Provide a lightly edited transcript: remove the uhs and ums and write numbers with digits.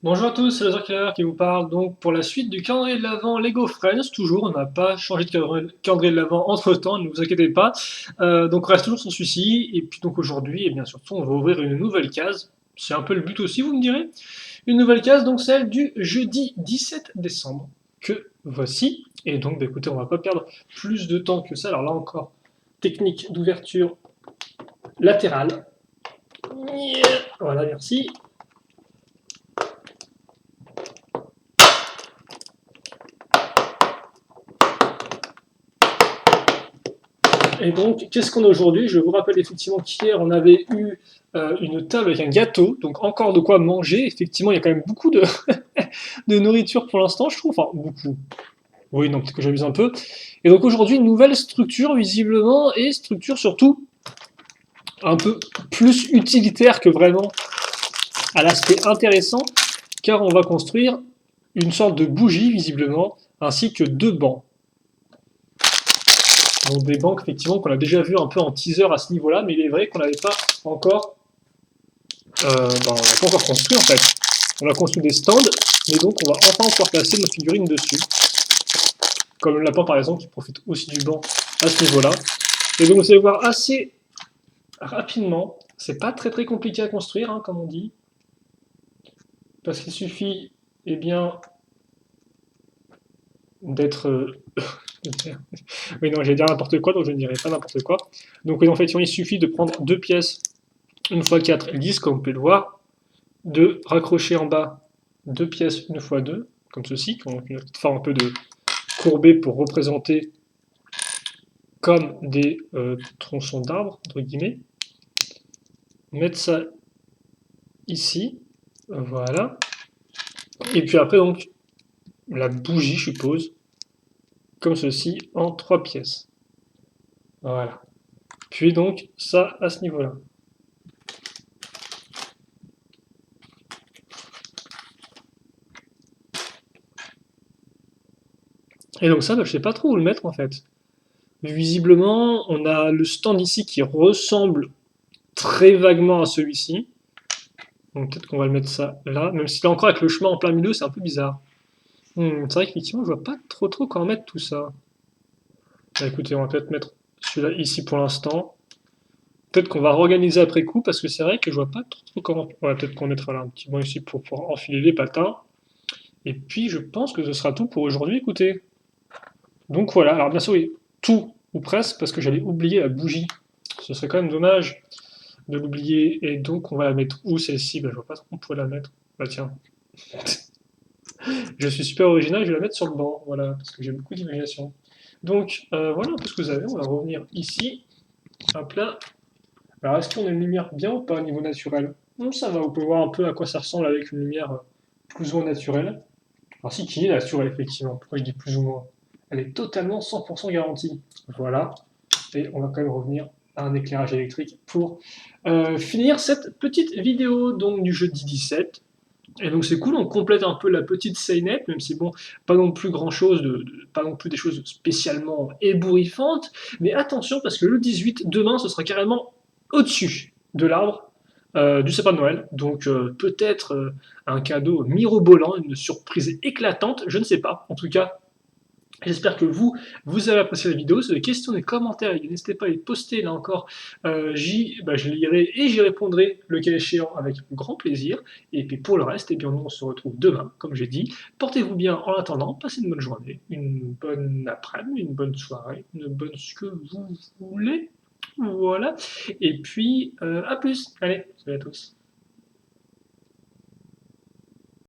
Bonjour à tous, c'est Lazare qui vous parle. Donc pour la suite du calendrier de l'Avent Lego Friends, toujours, on n'a pas changé de calendrier de l'Avent entre temps, ne vous inquiétez pas. Donc on reste toujours sur celui-ci. Et puis donc aujourd'hui, et bien surtout, on va ouvrir une nouvelle case. C'est un peu le but aussi, vous me direz. Une nouvelle case, donc celle du jeudi 17 décembre, que voici. Et donc, bah, écoutez, on va pas perdre plus de temps que ça. Alors là encore, technique d'ouverture latérale. Voilà, merci. Et donc, qu'est-ce qu'on a aujourd'hui? Je vous rappelle effectivement qu'hier, on avait eu une table avec un gâteau, donc encore de quoi manger. Effectivement, il y a quand même beaucoup de, de nourriture pour l'instant, je trouve. Enfin, beaucoup. Oui, non, peut-être que j'abuse un peu. Et donc aujourd'hui, une nouvelle structure, visiblement, et structure surtout un peu plus utilitaire que vraiment à l'aspect intéressant, car on va construire une sorte de bougie, visiblement, ainsi que deux bancs. Donc des bancs, effectivement, qu'on a déjà vu un peu en teaser à ce niveau-là, mais il est vrai qu'on n'avait pas encore on n'a pas encore construit en fait. On a construit des stands, mais donc on va enfin pouvoir placer nos figurines dessus. Comme le lapin par exemple, qui profite aussi du banc à ce niveau-là. Et donc vous allez voir assez rapidement, c'est pas très compliqué à construire, hein, comme on dit, parce qu'il suffit, eh bien, d'être... oui, non, j'allais dire n'importe quoi, donc je ne dirai pas n'importe quoi. Donc en fait, il suffit de prendre deux pièces, une fois 4 10, comme vous pouvez le voir, de raccrocher en bas deux pièces une fois deux, comme ceci, qui ont une forme un peu de courbée pour représenter comme des tronçons d'arbres, entre guillemets. Mettre ça ici, voilà. Et puis après, donc, la bougie, je suppose, comme ceci, en trois pièces. Voilà. Puis donc, ça à ce niveau-là. Et donc ça, bah, je sais pas trop où le mettre en fait. Visiblement, on a le stand ici qui ressemble très vaguement à celui-ci. Donc peut-être qu'on va le mettre ça là, même si là encore avec le chemin en plein milieu, c'est un peu bizarre. C'est vrai qu'effectivement, je vois pas trop comment mettre tout ça. Bah, écoutez, on va peut-être mettre celui-là ici pour l'instant. Peut-être qu'on va réorganiser après coup, parce que c'est vrai que je vois pas trop comment. Ouais, peut-être qu'on mettra là un petit banc ici pour pouvoir enfiler les patins. Et puis, je pense que ce sera tout pour aujourd'hui, écoutez. Donc voilà, alors bien sûr, oui, tout, ou presque, parce que j'allais oublier la bougie. Ce serait quand même dommage de l'oublier. Et donc, on va la mettre où celle-ci? Bah, je vois pas trop où on pourrait la mettre. Bah tiens, je suis super original, je vais la mettre sur le banc, voilà, parce que j'ai beaucoup d'imagination. Donc, voilà un peu ce que vous avez. On va revenir ici. Hop là. Alors, est-ce qu'on a une lumière bien ou pas au niveau naturel? Ça va, vous pouvez voir un peu à quoi ça ressemble avec une lumière plus ou moins naturelle. Alors, si, qui est naturelle, effectivement. Pourquoi je dis plus ou moins? Elle est totalement 100% garantie. Voilà. Et on va quand même revenir à un éclairage électrique pour finir cette petite vidéo donc, du jeudi 17. Et donc c'est cool, on complète un peu la petite Seinet, même si bon, pas non plus grand chose, pas non plus des choses spécialement ébouriffantes, mais attention parce que le 18, demain, ce sera carrément au-dessus de l'arbre du sapin de Noël, donc peut-être un cadeau mirobolant, une surprise éclatante, je ne sais pas. En tout cas, j'espère que vous avez apprécié la vidéo. Si vous avez des questions, des commentaires, n'hésitez pas à les poster là encore. Je lirai et j'y répondrai le cas échéant avec grand plaisir. Et puis pour le reste, eh bien, nous on se retrouve demain, comme j'ai dit. Portez-vous bien en attendant, passez une bonne journée, une bonne après-midi, une bonne soirée, une bonne ce que vous voulez. Voilà. Et puis, à plus. Allez, salut à tous.